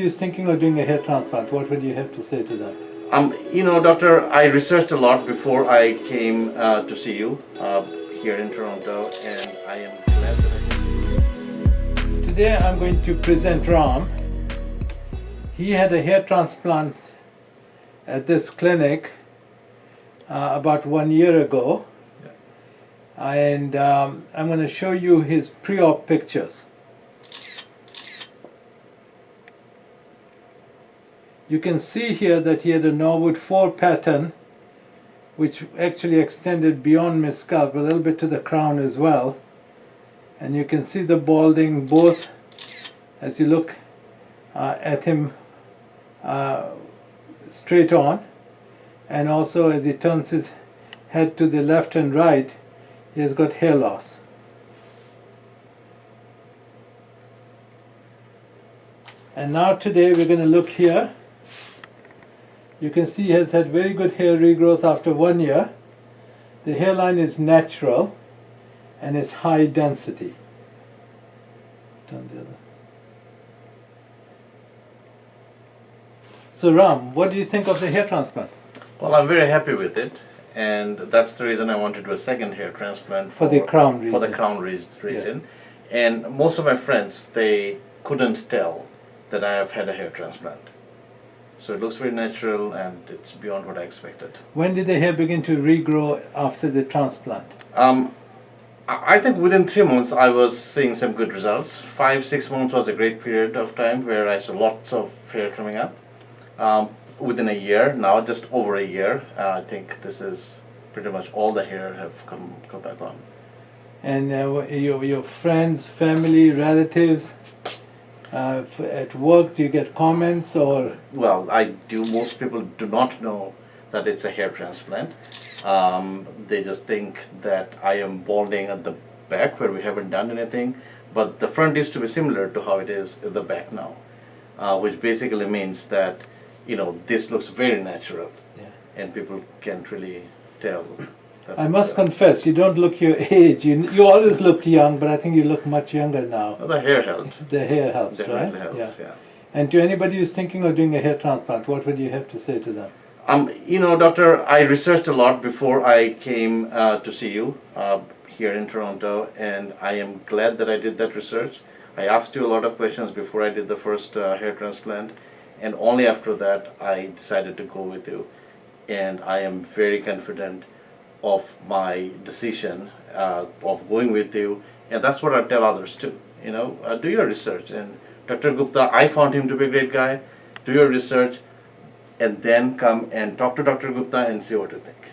who is thinking of doing a hair transplant, what would you have to say to them? Doctor, I researched a lot before I came to see you here in Toronto, and I am glad that I did. Today I'm going to present Ram. He had a hair transplant at this clinic about 1 year ago, and I'm going to show you his pre-op pictures. You can see here that he had a Norwood 4 pattern, which actually extended beyond mid scalp, a little bit to the crown as well. And you can see the balding both as you look at him straight on, and also as he turns his head to the left and right, he has got hair loss. And now today we're going to look here. You can see he has had very good hair regrowth after 1 year. The hairline is natural and it's high density. Turn the other. So Ram, what do you think of the hair transplant? Well, I'm very happy with it, and that's the reason I want to do a second hair transplant For the crown region. For the crown region. Yeah. And most of my friends, they couldn't tell that I have had a hair transplant. So it looks very natural, and it's beyond what I expected. When did the hair begin to regrow after the transplant? I think within 3 months I was seeing some good results. 5-6 months was a great period of time where I saw lots of hair coming up. Within a year, now just over a year, I think this is pretty much all the hair have come back on. And your friends, family, relatives, at work, do you get comments or? Well, I do. Most people do not know that it's a hair transplant. They just think that I am balding at the back where we haven't done anything, but the front used to be similar to how it is at the back now, which basically means that this looks very natural, and people can't really tell. I must confess, you don't look your age. You always looked young, but I think you look much younger now. Well, the hair helped. The hair helps, Definitely right? helps, yeah. And to anybody who's thinking of doing a hair transplant, what would you have to say to them? Doctor, I researched a lot before I came to see you here in Toronto, and I am glad that I did that research. I asked you a lot of questions before I did the first hair transplant, and only after that I decided to go with you. And I am very confident of my decision of going with you, and that's what I tell others too. Do your research. And Dr. Gupta, I found him to be a great guy. Do your research, and then come and talk to Dr. Gupta and see what you think.